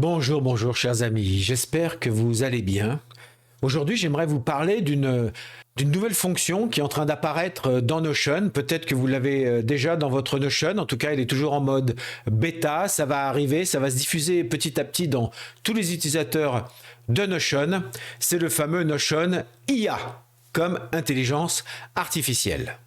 Bonjour, bonjour chers amis, j'espère que vous allez bien. Aujourd'hui, j'aimerais vous parler d'une nouvelle fonction qui est en train d'apparaître dans Notion. Peut-être que vous l'avez déjà dans votre Notion, en tout cas, elle est toujours en mode bêta, ça va arriver, ça va se diffuser petit à petit dans tous les utilisateurs de Notion. C'est le fameux Notion IA, comme intelligence artificielle.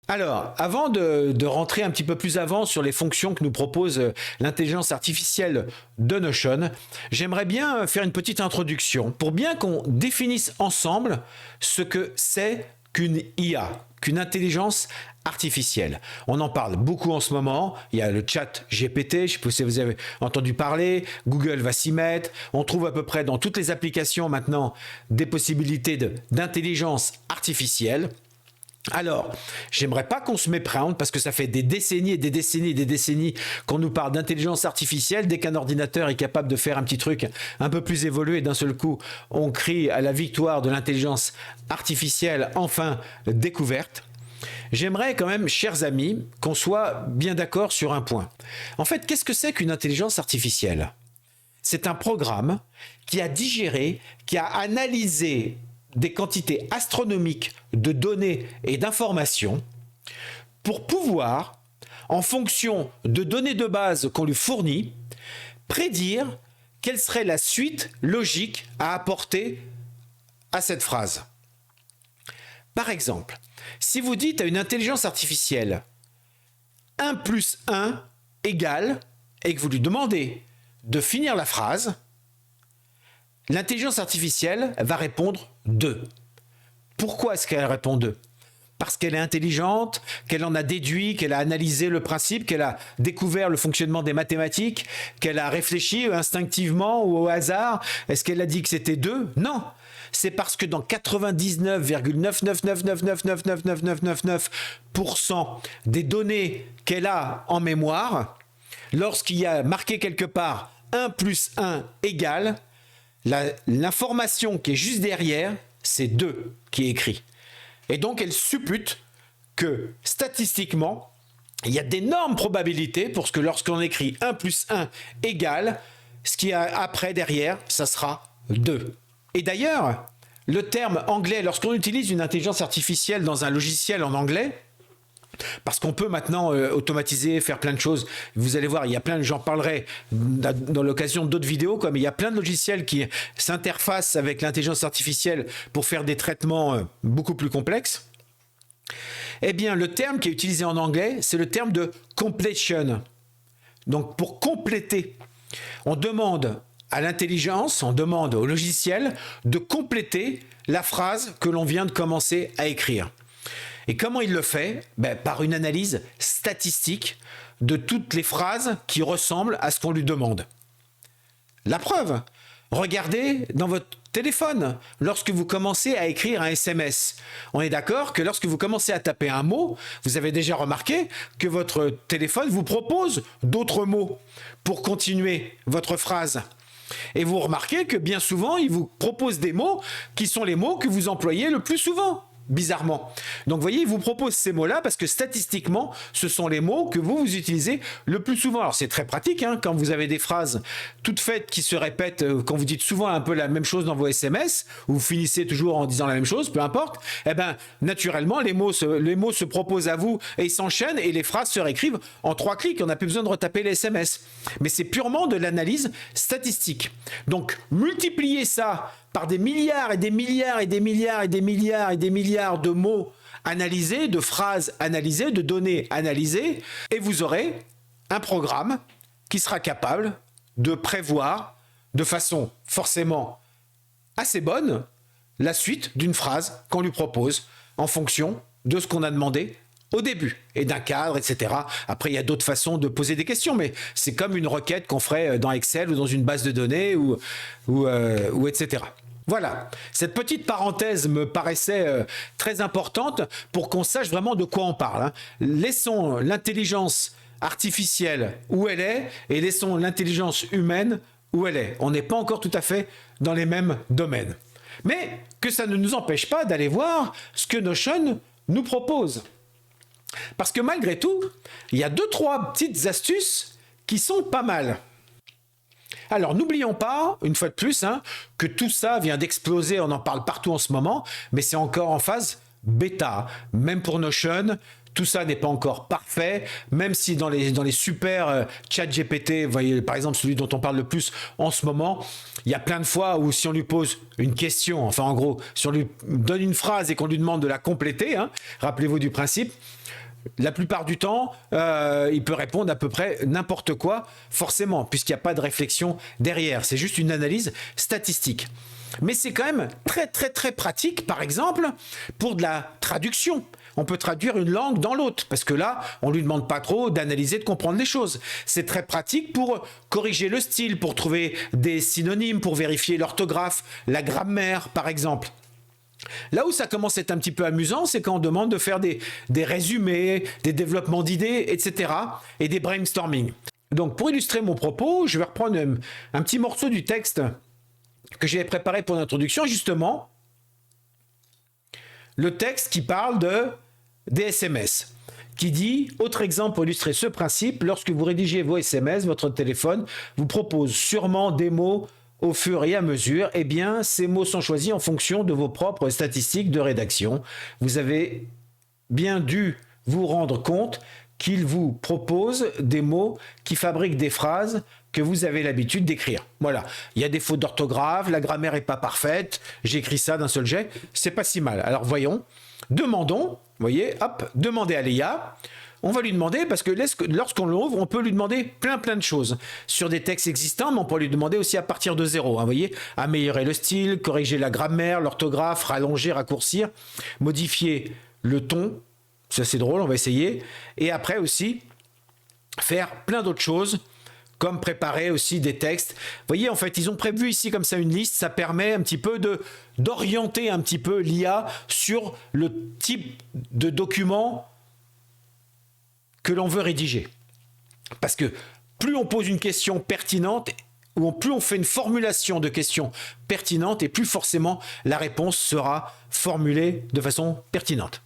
Alors, avant de rentrer un petit peu plus avant sur les fonctions que nous propose l'intelligence artificielle de Notion, j'aimerais bien faire une petite introduction pour bien qu'on définisse ensemble ce que c'est qu'une IA, qu'une intelligence artificielle. On en parle beaucoup en ce moment, il y a le chat GPT, je ne sais pas si vous avez entendu parler, Google va s'y mettre, on trouve à peu près dans toutes les applications maintenant des possibilités d'intelligence artificielle. Alors, j'aimerais pas qu'on se méprenne parce que ça fait des décennies et des décennies et des décennies qu'on nous parle d'intelligence artificielle. Dès qu'un ordinateur est capable de faire un petit truc un peu plus évolué, d'un seul coup, on crie à la victoire de l'intelligence artificielle enfin découverte. J'aimerais quand même, chers amis, qu'on soit bien d'accord sur un point. En fait, qu'est-ce que c'est qu'une intelligence artificielle? C'est un programme qui a digéré, qui a analysé des quantités astronomiques de données et d'informations pour pouvoir, en fonction de données de base qu'on lui fournit, prédire quelle serait la suite logique à apporter à cette phrase. Par exemple, si vous dites à une intelligence artificielle 1 plus 1 égale, et que vous lui demandez de finir la phrase, l'intelligence artificielle va répondre 2. Pourquoi est-ce qu'elle répond 2? Parce qu'elle est intelligente, qu'elle en a déduit, qu'elle a analysé le principe, qu'elle a découvert le fonctionnement des mathématiques, qu'elle a réfléchi instinctivement ou au hasard. Est-ce qu'elle a dit que c'était 2? Non. C'est parce que dans 99,999999999% des données qu'elle a en mémoire, lorsqu'il y a marqué quelque part 1 plus 1 égale, l'information qui est juste derrière, c'est 2 qui est écrit. Et donc, elle suppute que statistiquement, il y a d'énormes probabilités pour que lorsqu'on écrit 1 plus 1 égale, ce qui est après, derrière, ça sera 2. Et d'ailleurs, le terme anglais, lorsqu'on utilise une intelligence artificielle dans un logiciel en anglais, parce qu'on peut maintenant automatiser, faire plein de choses. Vous allez voir, il y a plein de, j'en parlerai dans l'occasion d'autres vidéos, mais il y a plein de logiciels qui s'interfacent avec l'intelligence artificielle pour faire des traitements beaucoup plus complexes. Eh bien, le terme qui est utilisé en anglais, c'est le terme de completion. Donc, pour compléter, on demande à l'intelligence, on demande au logiciel de compléter la phrase que l'on vient de commencer à écrire. Et comment il le fait? Par une analyse statistique de toutes les phrases qui ressemblent à ce qu'on lui demande. La preuve, regardez dans votre téléphone, lorsque vous commencez à écrire un SMS. On est d'accord que lorsque vous commencez à taper un mot, vous avez déjà remarqué que votre téléphone vous propose d'autres mots pour continuer votre phrase. Et vous remarquez que bien souvent, il vous propose des mots qui sont les mots que vous employez le plus souvent. Bizarrement. Donc, vous voyez, il vous propose ces mots-là parce que statistiquement, ce sont les mots que vous utilisez le plus souvent. Alors, c'est très pratique quand vous avez des phrases toutes faites qui se répètent, quand vous dites souvent un peu la même chose dans vos SMS, ou vous finissez toujours en disant la même chose, peu importe, naturellement, les mots se proposent à vous et ils s'enchaînent et les phrases se réécrivent en 3 clics. On n'a plus besoin de retaper les SMS. Mais c'est purement de l'analyse statistique. Donc, multipliez ça par des milliards et des milliards et des milliards et des milliards et des milliards de mots analysés, de phrases analysées, de données analysées, et vous aurez un programme qui sera capable de prévoir de façon forcément assez bonne la suite d'une phrase qu'on lui propose en fonction de ce qu'on a demandé au début et d'un cadre, etc. Après, il y a d'autres façons de poser des questions, mais c'est comme une requête qu'on ferait dans Excel ou dans une base de données ou etc. Voilà, cette petite parenthèse me paraissait très importante pour qu'on sache vraiment de quoi on parle. Laissons l'intelligence artificielle où elle est et laissons l'intelligence humaine où elle est. On n'est pas encore tout à fait dans les mêmes domaines. Mais que ça ne nous empêche pas d'aller voir ce que Notion nous propose. Parce que malgré tout, il y a 2-3 petites astuces qui sont pas mal. Alors, n'oublions pas, une fois de plus, hein, que tout ça vient d'exploser, on en parle partout en ce moment, mais c'est encore en phase bêta. Même pour Notion, tout ça n'est pas encore parfait, même si dans les super chat GPT, vous voyez par exemple celui dont on parle le plus en ce moment, il y a plein de fois où si on lui pose une question, enfin en gros, si on lui donne une phrase et qu'on lui demande de la compléter, hein, rappelez-vous du principe, la plupart du temps, il peut répondre à peu près n'importe quoi, forcément, puisqu'il n'y a pas de réflexion derrière. C'est juste une analyse statistique. Mais c'est quand même très, très, très pratique, par exemple, pour de la traduction. On peut traduire une langue dans l'autre, parce que là, on ne lui demande pas trop d'analyser, de comprendre les choses. C'est très pratique pour corriger le style, pour trouver des synonymes, pour vérifier l'orthographe, la grammaire, par exemple. Là où ça commence à être un petit peu amusant, c'est quand on demande de faire des résumés, des développements d'idées, etc. et des brainstorming. Donc pour illustrer mon propos, je vais reprendre un petit morceau du texte que j'avais préparé pour l'introduction, justement. Le texte qui parle des SMS, qui dit, autre exemple pour illustrer ce principe, lorsque vous rédigez vos SMS, votre téléphone vous propose sûrement des mots au fur et à mesure, eh bien, ces mots sont choisis en fonction de vos propres statistiques de rédaction. Vous avez bien dû vous rendre compte qu'il vous propose des mots qui fabriquent des phrases que vous avez l'habitude d'écrire. Voilà, il y a des fautes d'orthographe, la grammaire n'est pas parfaite, j'écris ça d'un seul jet, c'est pas si mal. Alors voyons, demandons, vous voyez, hop, demandez à l'IA. On va lui demander, parce que lorsqu'on l'ouvre, on peut lui demander plein de choses sur des textes existants, mais on peut lui demander aussi à partir de zéro. Hein, vous voyez, améliorer le style, corriger la grammaire, l'orthographe, rallonger, raccourcir, modifier le ton. Ça, c'est drôle, on va essayer. Et après aussi, faire plein d'autres choses, comme préparer aussi des textes. Vous voyez, en fait, ils ont prévu ici comme ça une liste. Ça permet un petit peu d'orienter un petit peu l'IA sur le type de document que l'on veut rédiger. Parce que plus on pose une question pertinente, ou plus on fait une formulation de questions pertinentes, et plus forcément la réponse sera formulée de façon pertinente.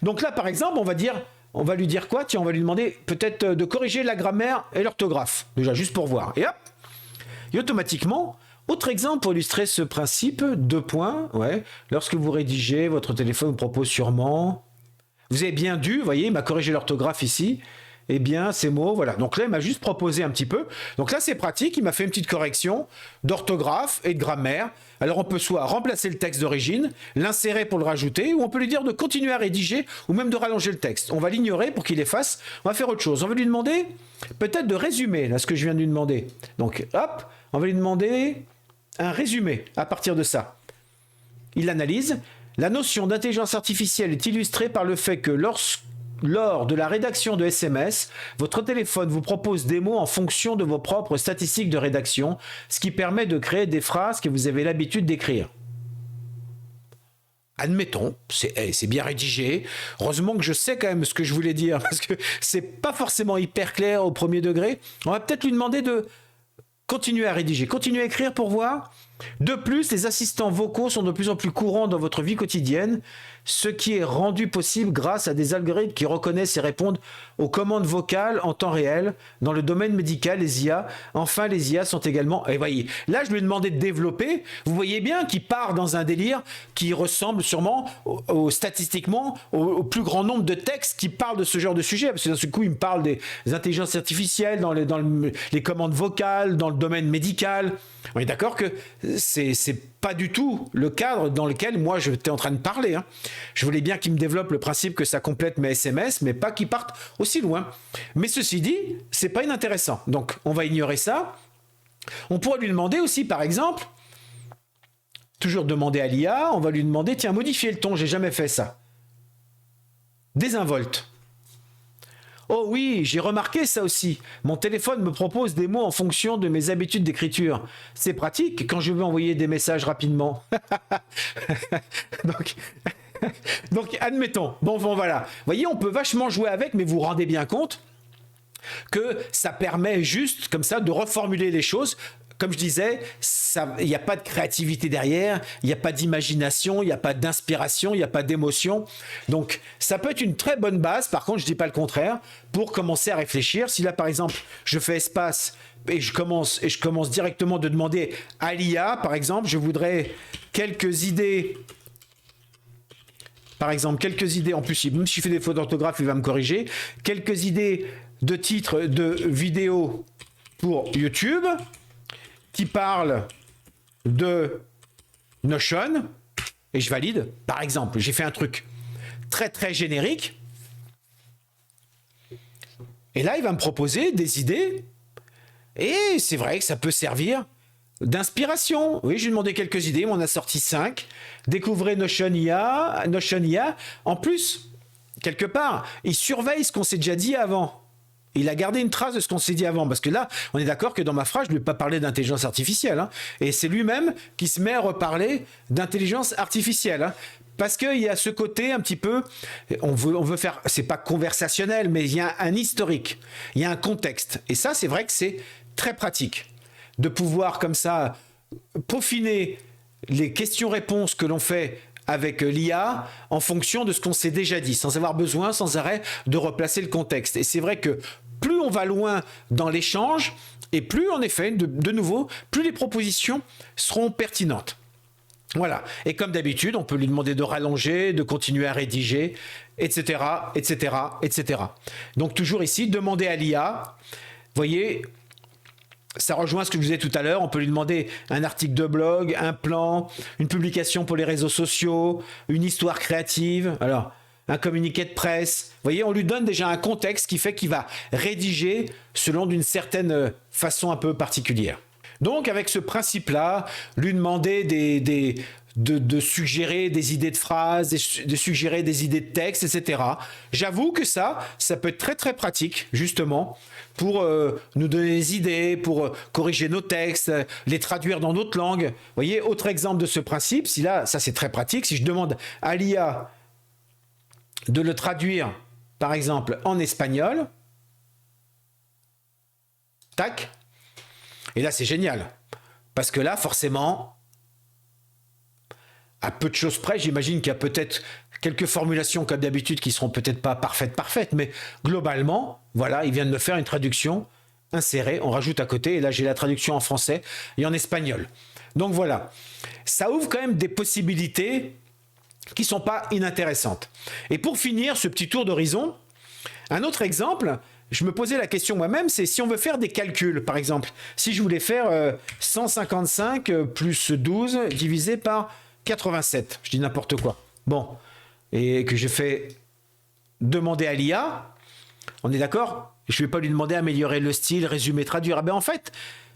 Donc là, par exemple, on va lui dire quoi? Tiens, on va lui demander peut-être de corriger la grammaire et l'orthographe, déjà juste pour voir. Et hop, et automatiquement, autre exemple pour illustrer ce principe, 2 points, ouais, lorsque vous rédigez, votre téléphone vous propose sûrement... Vous avez bien dû, vous voyez, il m'a corrigé l'orthographe ici. Eh bien, ces mots, voilà. Donc là, il m'a juste proposé un petit peu. Donc là, c'est pratique. Il m'a fait une petite correction d'orthographe et de grammaire. Alors, on peut soit remplacer le texte d'origine, l'insérer pour le rajouter, ou on peut lui dire de continuer à rédiger, ou même de rallonger le texte. On va l'ignorer pour qu'il efface. On va faire autre chose. On va lui demander peut-être de résumer, là, ce que je viens de lui demander. Donc, hop, on va lui demander un résumé à partir de ça. Il analyse. La notion d'intelligence artificielle est illustrée par le fait que lors de la rédaction de SMS, votre téléphone vous propose des mots en fonction de vos propres statistiques de rédaction, ce qui permet de créer des phrases que vous avez l'habitude d'écrire. Admettons, c'est bien rédigé. Heureusement que je sais quand même ce que je voulais dire, parce que c'est pas forcément hyper clair au premier degré. On va peut-être lui demander de continuer à rédiger, continuer à écrire pour voir. De plus, les assistants vocaux sont de plus en plus courants dans votre vie quotidienne, ce qui est rendu possible grâce à des algorithmes qui reconnaissent et répondent aux commandes vocales en temps réel. Dans le domaine médical, les IA, enfin les IA sont également... Et voyez, là je lui ai demandé de développer, vous voyez bien qu'il part dans un délire qui ressemble sûrement statistiquement au plus grand nombre de textes qui parlent de ce genre de sujet, parce que d'un seul coup il me parle des intelligences artificielles dans les commandes vocales, dans le domaine médical. On est d'accord que c'est pas du tout le cadre dans lequel moi j'étais en train de parler. Hein. Je voulais bien qu'il me développe le principe que ça complète mes SMS, mais pas qu'il parte aussi loin. Mais ceci dit, c'est pas inintéressant. Donc on va ignorer ça. On pourrait lui demander aussi, par exemple, toujours demander à l'IA, on va lui demander, tiens, modifier le ton, j'ai jamais fait ça. Désinvolte. Oh oui, j'ai remarqué ça aussi. Mon téléphone me propose des mots en fonction de mes habitudes d'écriture. C'est pratique quand je veux envoyer des messages rapidement. Donc, admettons. Bon, voilà. Vous voyez, on peut vachement jouer avec, mais vous vous rendez bien compte que ça permet juste, comme ça, de reformuler les choses comme je disais, il n'y a pas de créativité derrière, il n'y a pas d'imagination, il n'y a pas d'inspiration, il n'y a pas d'émotion. Donc, ça peut être une très bonne base, par contre, je ne dis pas le contraire, pour commencer à réfléchir. Si là, par exemple, je fais espace et je commence directement de demander à l'IA, par exemple, je voudrais quelques idées. Par exemple, quelques idées, en plus, même si je fais des fautes d'orthographe, il va me corriger. Quelques idées de titres de vidéos pour YouTube qui parlent de Notion, et je valide. Par exemple, j'ai fait un truc très très générique, et là, il va me proposer des idées, et c'est vrai que ça peut servir d'inspiration. Oui, je lui ai demandé quelques idées, mais on a sorti 5. Découvrez Notion IA. Notion IA. En plus, quelque part, il surveille ce qu'on s'est déjà dit avant. Il a gardé une trace de ce qu'on s'est dit avant. Parce que là, on est d'accord que dans ma phrase, je ne lui ai pas parlé d'intelligence artificielle. Hein. Et c'est lui-même qui se met à reparler d'intelligence artificielle. Hein. Parce qu'il y a ce côté un petit peu, on veut faire, c'est pas conversationnel, mais il y a un historique, il y a un contexte. Et ça, c'est vrai que c'est très pratique de pouvoir comme ça peaufiner les questions-réponses que l'on fait avec l'IA en fonction de ce qu'on s'est déjà dit, sans avoir besoin sans arrêt de replacer le contexte. Et c'est vrai que plus on va loin dans l'échange, et plus en effet, de nouveau, plus les propositions seront pertinentes. Voilà. Et comme d'habitude, on peut lui demander de rallonger, de continuer à rédiger, etc., etc., etc. Donc toujours ici, demander à l'IA, voyez, ça rejoint ce que je vous disais tout à l'heure, on peut lui demander un article de blog, un plan, une publication pour les réseaux sociaux, une histoire créative, alors un communiqué de presse. Vous voyez, on lui donne déjà un contexte qui fait qu'il va rédiger selon d'une certaine façon un peu particulière. Donc avec ce principe-là, lui demander de suggérer des idées de phrases, de suggérer des idées de texte, etc. J'avoue que ça peut être très très pratique, justement, pour nous donner des idées, pour corriger nos textes, les traduire dans d'autres langues. Vous voyez, autre exemple de ce principe, si là, ça c'est très pratique, si je demande à l'IA de le traduire, par exemple, en espagnol, tac, et là c'est génial, parce que là, forcément, à peu de choses près, j'imagine qu'il y a peut-être quelques formulations comme d'habitude qui seront peut-être pas parfaites, mais globalement, voilà, il vient de me faire une traduction insérée, on rajoute à côté, et là j'ai la traduction en français et en espagnol. Donc voilà, ça ouvre quand même des possibilités qui ne sont pas inintéressantes. Et pour finir ce petit tour d'horizon, un autre exemple, je me posais la question moi-même, c'est si on veut faire des calculs, par exemple, si je voulais faire 155 plus 12 divisé par 87, je dis n'importe quoi. Bon, et que je fais demander à l'IA, on est d'accord? Je ne vais pas lui demander d'améliorer le style, résumer, traduire. Ah ben en fait,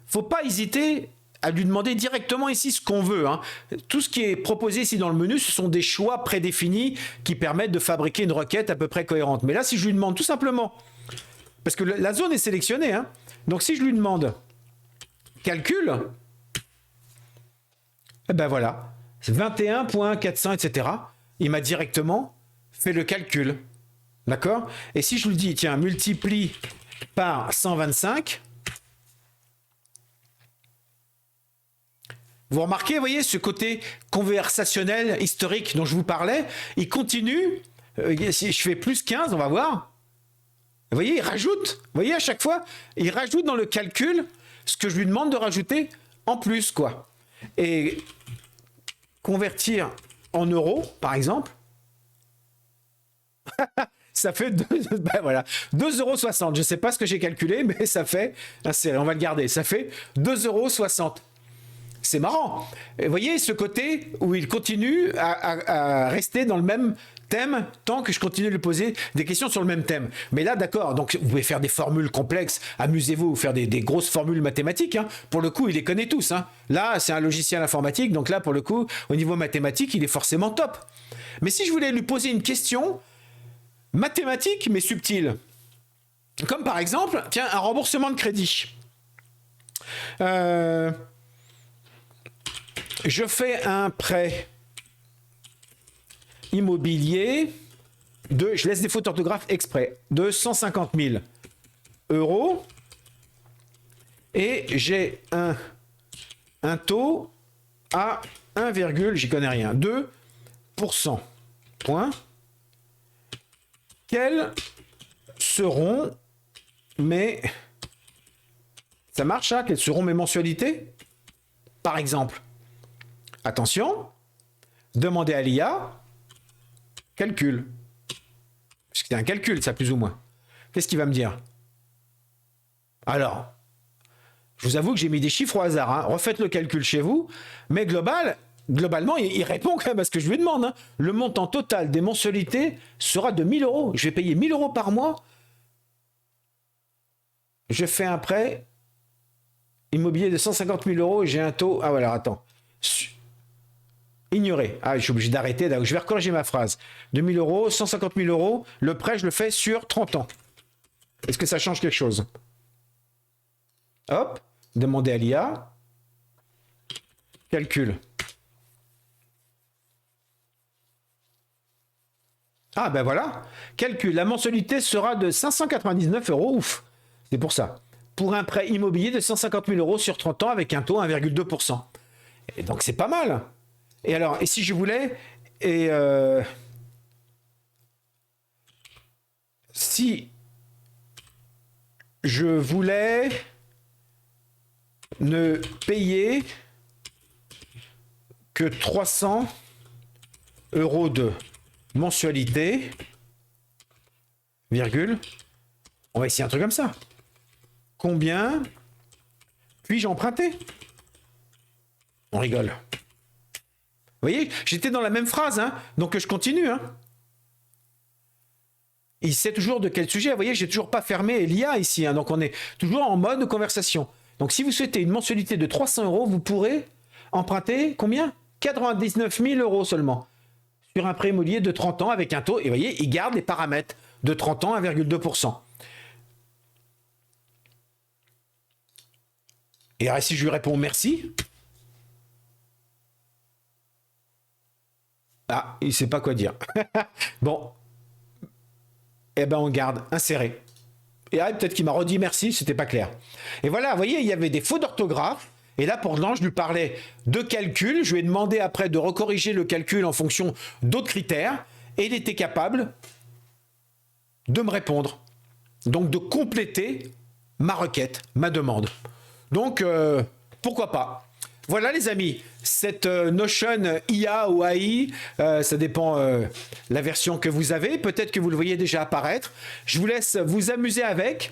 faut pas hésiter à lui demander directement ici ce qu'on veut. Hein. Tout ce qui est proposé ici dans le menu, ce sont des choix prédéfinis qui permettent de fabriquer une requête à peu près cohérente. Mais là, si je lui demande tout simplement, parce que la zone est sélectionnée, hein, donc si je lui demande calcul, eh ben voilà, 21.400, etc. Il m'a directement fait le calcul. D'accord? Et si je lui dis, tiens, multiplie par 125, vous remarquez, vous voyez, ce côté conversationnel, historique dont je vous parlais, il continue. Si je fais plus 15, on va voir. Vous voyez, il rajoute. Vous voyez, à chaque fois, il rajoute dans le calcul ce que je lui demande de rajouter en plus, quoi. Et convertir en euros, par exemple, ça fait 2,60 €. Je ne sais pas ce que j'ai calculé, mais ça fait, on va le garder, ça fait 2,60 €. C'est marrant. Et vous voyez ce côté où il continue à rester dans le même thème tant que je continue de lui poser des questions sur le même thème. Mais là, d'accord, donc vous pouvez faire des formules complexes, amusez-vous, faire des grosses formules mathématiques. Hein. Pour le coup, il les connaît tous. Hein. Là, c'est un logiciel informatique, donc là, pour le coup, au niveau mathématique, il est forcément top. Mais si je voulais lui poser une question mathématique, mais subtile, comme par exemple, tiens, un remboursement de crédit. Je fais un prêt immobilier je laisse des fautes d'orthographe exprès, de 150 000 € et j'ai un un taux à 1, j'y connais rien, 2%. Point. Quels seront mes... Ça marche, ça? Quelles seront mes mensualités? Par exemple. Attention. Demandez à l'IA. Calcul. Parce que c'est un calcul, ça, plus ou moins. Qu'est-ce qu'il va me dire? Alors, je vous avoue que j'ai mis des chiffres au hasard. Hein. Refaites le calcul chez vous. Mais globalement, il répond quand même à ce que je lui demande. Hein. Le montant total des mensualités sera de 1 000 euros. Je vais payer 1 000 euros par mois. Je fais un prêt immobilier de 150 000 euros et j'ai un taux... Ah voilà, attends. Ignorer. Ah, je suis obligé d'arrêter. Je vais recorriger ma phrase. 2 000 euros, 150 000 euros. Le prêt, je le fais sur 30 ans. Est-ce que ça change quelque chose? Hop. Demandez à l'IA. Calcul. Ah ben voilà. Calcul. La mensualité sera de 599 euros. Ouf. C'est pour ça. Pour un prêt immobilier de 150 000 euros sur 30 ans avec un taux 1,2%. Et donc c'est pas mal. Et alors, et si je voulais, si je voulais ne payer que 300 euros de mensualité, virgule, on va essayer un truc comme ça. Combien puis-je emprunter? On rigole. Vous voyez, j'étais dans la même phrase, hein, donc je continue. Hein. Il sait toujours de quel sujet. Vous voyez, j'ai toujours pas fermé l'IA ici, hein, donc on est toujours en mode conversation. Donc si vous souhaitez une mensualité de 300 euros, vous pourrez emprunter combien? 99 000 euros seulement sur un prêt immobilier de 30 ans avec un taux. Et vous voyez, il garde les paramètres de 30 ans, 1,2%. Et alors, si je lui réponds merci... Ah, il ne sait pas quoi dire. Bon. Eh ben, on garde inséré. Et là, peut-être qu'il m'a redit merci, c'était pas clair. Et voilà, vous voyez, il y avait des fautes d'orthographe. Et là, pourtant, je lui parlais de calcul. Je lui ai demandé après de recorriger le calcul en fonction d'autres critères. Et il était capable de me répondre. Donc, de compléter ma requête, ma demande. Donc, pourquoi pas? Voilà les amis, cette Notion IA ou AI, ça dépend la version que vous avez. Peut-être que vous le voyez déjà apparaître. Je vous laisse vous amuser avec.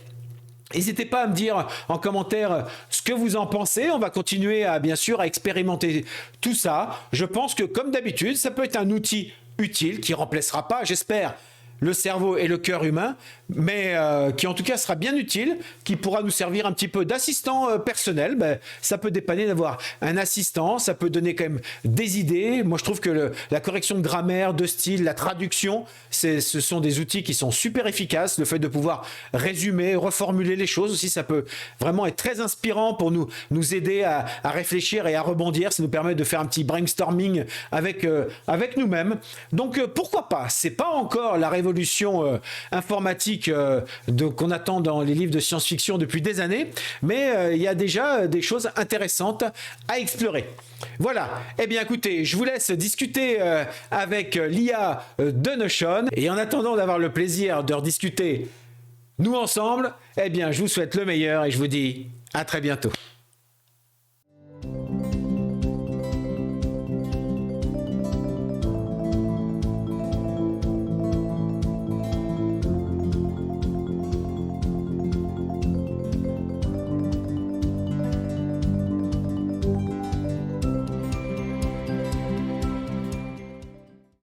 N'hésitez pas à me dire en commentaire ce que vous en pensez. On va continuer à, bien sûr, à expérimenter tout ça. Je pense que, comme d'habitude, ça peut être un outil utile qui ne remplacera pas, j'espère, le cerveau et le cœur humain, mais qui en tout cas sera bien utile, qui pourra nous servir un petit peu d'assistant personnel. Ben, ça peut dépanner d'avoir un assistant, ça peut donner quand même des idées. Moi je trouve que la correction de grammaire, de style, la traduction, ce sont des outils qui sont super efficaces. Le fait de pouvoir résumer, reformuler les choses aussi, ça peut vraiment être très inspirant pour nous aider à réfléchir et à rebondir. Ça nous permet de faire un petit brainstorming avec nous-mêmes. Donc pourquoi pas? C'est pas encore la révolution informatique qu'on attend dans les livres de science-fiction depuis des années, mais il y a déjà des choses intéressantes à explorer. Voilà, eh bien écoutez, je vous laisse discuter avec l'IA de Notion, et en attendant d'avoir le plaisir de rediscuter nous ensemble, eh bien je vous souhaite le meilleur et je vous dis à très bientôt.